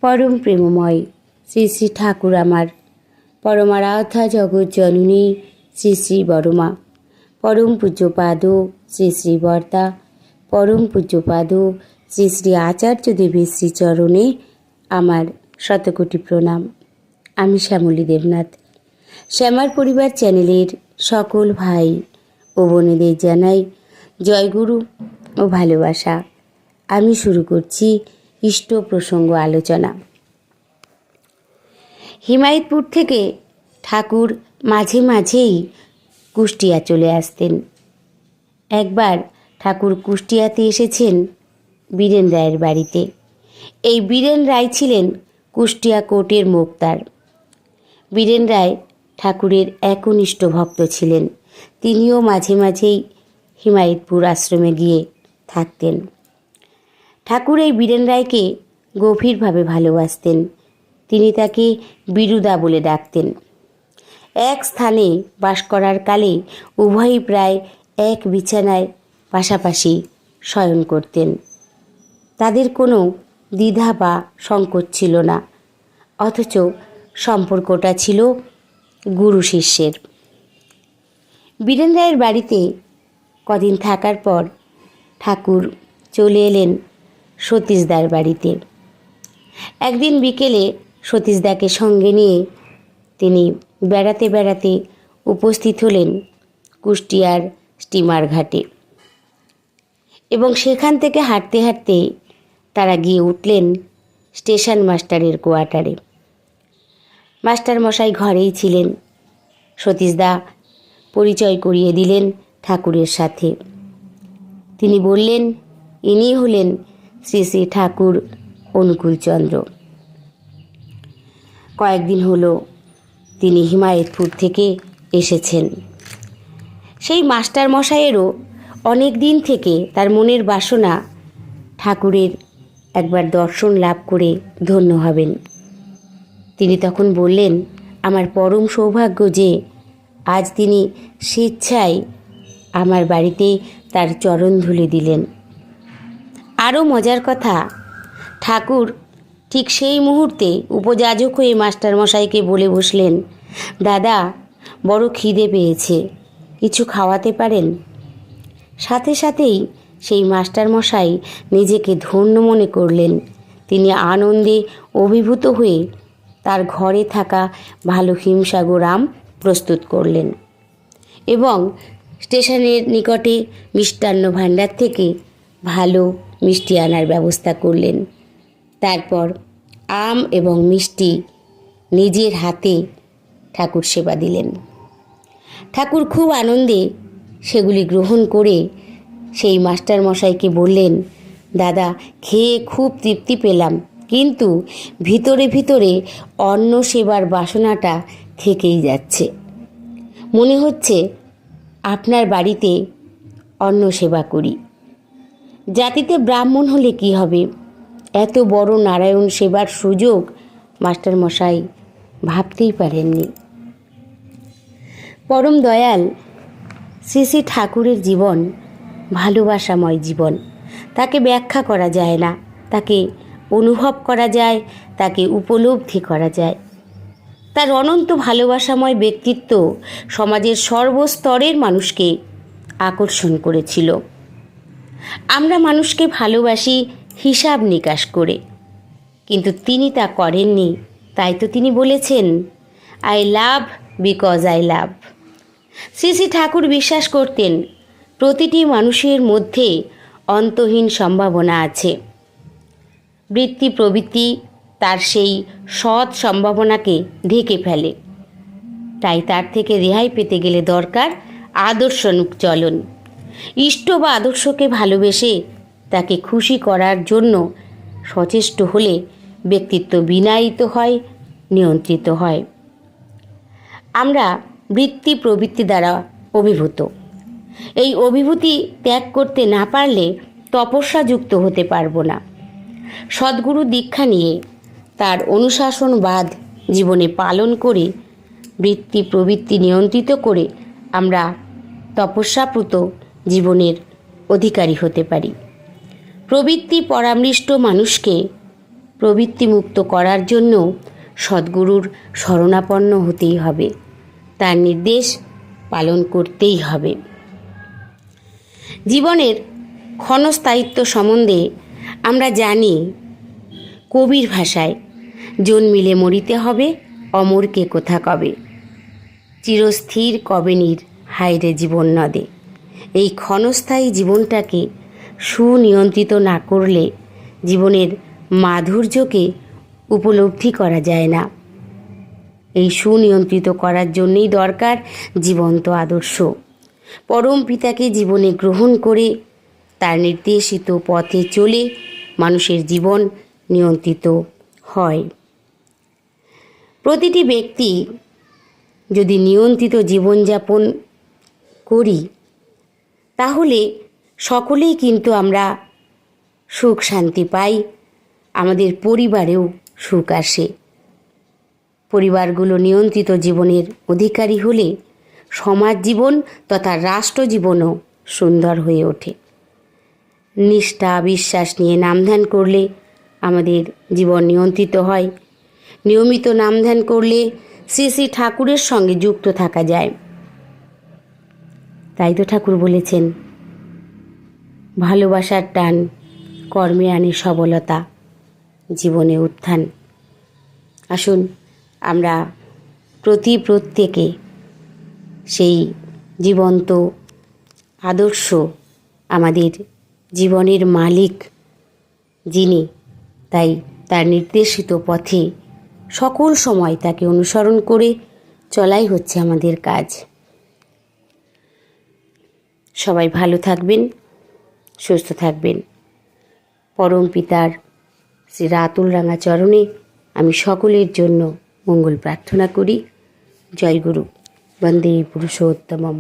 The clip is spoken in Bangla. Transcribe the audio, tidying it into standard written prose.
পরম প্রেমময় শ্রী শ্রী ঠাকুর আমার, পরমারাধ্যা জগৎ জননী শ্রী শ্রী বড়মা, পরম পূজ্যপাদ শ্রী শ্রী বর্দা, পরম পূজ্যপাদ শ্রী শ্রী আচার্য দেবের শ্রীচরণে আমার শতকোটি প্রণাম। আমি শ্যামলী দেবনাথ। শ্যামার পরিবার চ্যানেলের সকল ভাই ও বোনেদের জানাই জয়গুরু ও ভালোবাসা। আমি শুরু করছি ইষ্ট প্রসঙ্গ আলোচনা। হিমায়তপুর থেকে ঠাকুর মাঝে মাঝেই কুষ্টিয়া চলে আসতেন। একবার ঠাকুর কুষ্টিয়াতে এসেছেন বীরেন রায়ের বাড়িতে। এই বীরেন রায় ছিলেন কুষ্টিয়া কোর্টের মোক্তার। বীরেন রায় ঠাকুরের একনিষ্ঠ ভক্ত ছিলেন। তিনিও মাঝে মাঝেই হিমায়তপুর আশ্রমে গিয়ে থাকতেন। ঠাকুর এই বীরেন রায়কে গভীরভাবে ভালোবাসতেন। তিনি তাকে বিরুদা বলে ডাকতেন। এক স্থানে বাস করার কালে উভয়ই প্রায় এক বিছানায় পাশাপাশি শয়ন করতেন। তাদের কোনো দ্বিধা বা সংকোচ ছিল না, অথচ সম্পর্কটা ছিল গুরু শিষ্যের। বীরেন রায়ের বাড়িতে কদিন থাকার পর ঠাকুর চলে এলেন সতীশদার বাড়িতে। একদিন বিকেলে সতীশদাকে সঙ্গে নিয়ে তিনি বেড়াতে বেড়াতে উপস্থিত হলেন কুষ্টিয়ার স্টিমার ঘাটে এবং সেখান থেকে হাঁটতে হাঁটতে তারা গিয়ে উঠলেন স্টেশন মাস্টারের কোয়ার্টারে। মাস্টার মশাই ঘরেই ছিলেন। সতীশদা পরিচয় করিয়ে দিলেন ঠাকুরের সাথে। তিনি বললেন, ইনি হলেন শ্রী শ্রী ঠাকুর অনুকূলচন্দ্র। কয়েকদিন হলো তিনি হিমায়তপুর থেকে এসেছেন। সেই মাস্টার মশাইয়েরও অনেক দিন থেকে তার মনের বাসনা ঠাকুরের একবার দর্শন লাভ করে ধন্য হবেন। তিনি তখন বললেন, আমার পরম সৌভাগ্য যে আজ তিনি স্বেচ্ছায় আমার বাড়িতে তার চরণ ধুলে দিলেন। আরও মজার কথা, ঠাকুর ঠিক সেই মুহূর্তে উপযাজক হয়ে মাস্টারমশাইকে বলে বসলেন, দাদা বড় খিদে পেয়েছে, কিছু খাওয়াতে পারেন? সাথে সাথেই সেই মাস্টারমশাই নিজেকে ধন্য মনে করলেন। তিনি আনন্দে অভিভূত হয়ে তার ঘরে থাকা ভালো হিমসাগর আম প্রস্তুত করলেন এবং স্টেশনের নিকটে মিষ্টান্ন ভাণ্ডার থেকে ভালো মিষ্টি আনার ব্যবস্থা করলেন। তারপর আম এবং মিষ্টি নিজের হাতে ঠাকুর সেবা দিলেন। ঠাকুর খুব আনন্দে সেগুলি গ্রহণ করে সেই মাস্টারমশাইকে বললেন, দাদা খেয়ে খুব তৃপ্তি পেলাম, কিন্তু ভিতরে ভিতরে অন্ন সেবার বাসনাটা থেকেই যাচ্ছে। মনে হচ্ছে আপনার বাড়িতে অন্ন সেবা করি। জাতিতে ব্রাহ্মণ হলে কি হবে? এত বড় নারায়ণ সেবার সুযোগ মাস্টারমশাই ভাবতেই পারেননি। পরম দয়াল শ্রী শ্রী ঠাকুরের জীবন ভালোবাসাময় জীবন। তাকে ব্যাখ্যা করা যায় না, তাকে অনুভব করা যায়, তাকে উপলব্ধি করা যায়। তার অনন্ত ভালোবাসাময় ব্যক্তিত্ব সমাজের সর্বস্তরের মানুষকে আকর্ষণ করেছিল। আমরা মানুষকে ভালোবাসি হিসাব নিকাশ করে, কিন্তু তিনি তা করেননি। তাই তো তিনি বলেছেন, I love because I love. Shri Shri Thakur বিশ্বাস করতেন প্রতিটি মানুষের মধ্যে অন্তহীন সম্ভাবনা আছে। বৃত্তি প্রবৃত্তি তার সেই সৎ সম্ভাবনাকে ঢেকে ফেলে। তাই তার থেকে রেহাই পেতে গেলে দরকার আদর্শানুগ চলন। ইষ্ট বা আদর্শকে ভালোবেসে তাকে খুশি করার জন্য সচেষ্ট হলে ব্যক্তিত্ব বিনায়িত হয়, নিয়ন্ত্রিত হয়। আমরা বৃত্তি প্রবৃত্তি দ্বারা অভিভূত। এই অভিভূতি ত্যাগ করতে না পারলে তপস্যাযুক্ত হতে পারব না। সদ্গুরু দীক্ষা নিয়ে তার অনুশাসনবাদ জীবনে পালন করে বৃত্তি প্রবৃত্তি নিয়ন্ত্রিত করে আমরা তপস্যাপ্রুত জীবনের অধিকারী হতে পারি। প্রবৃত্তি পরামৃষ্ট মানুষকে প্রবৃত্তিমুক্ত করার জন্য সদ্গুরুর শরণাপন্ন হতেই হবে, তার নির্দেশ পালন করতেই হবে। জীবনের ক্ষণস্থায়িত্ব সম্বন্ধে আমরা জানি কবির ভাষায়, জন্মিলে মরিতে হবে, অমরকে কোথা কবে, চিরস্থির কবে নীর হায়রে জীবন নদে। এই ক্ষণস্থায়ী জীবনটাকে সুনিয়ন্ত্রিত না করলে জীবনের মাধুর্যকে উপলব্ধি করা যায় না। এই সুনিয়ন্ত্রিত করার জন্যই দরকার জীবন্ত আদর্শ। পরম পিতাকে জীবনে গ্রহণ করে তার নির্দেশিত পথে চলে মানুষের জীবন নিয়ন্ত্রিত হয়। প্রতিটি ব্যক্তি যদি নিয়ন্ত্রিত জীবনযাপন করি তাহলে সকলেই কিন্তু আমরা সুখ শান্তি পাই, আমাদের পরিবারেও সুখ আসে। পরিবারগুলো নিয়ন্ত্রিত জীবনের অধিকারী হলে সমাজ জীবন তথা রাষ্ট্র জীবনও সুন্দর হয়ে ওঠে। নিষ্ঠা বিশ্বাস নিয়ে নামধ্যান করলে আমাদের জীবন নিয়ন্ত্রিত হয়। নিয়মিত নামধ্যান করলে শ্রী শ্রী ঠাকুরের সঙ্গে যুক্ত থাকা যায়। তাই তো ঠাকুর বলেছেন, ভালোবাসার টান কর্মে আনে সবলতা, জীবনে উত্থান। আসুন আমরা প্রত্যেকে সেই জীবন্ত আদর্শ, আমাদের জীবনের মালিক যিনি, তাই তার নির্দেশিত পথে সকল সময় তাকে অনুসরণ করে চলাই হচ্ছে আমাদের কাজ। সবাই ভালো থাকবেন, সুস্থ থাকবেন। পরম পিতার শ্রী রাতুল রাঙা চরণে আমি সকলের জন্য মঙ্গল প্রার্থনা করি। জয় গুরু। বন্দে পুরুষোত্তমম।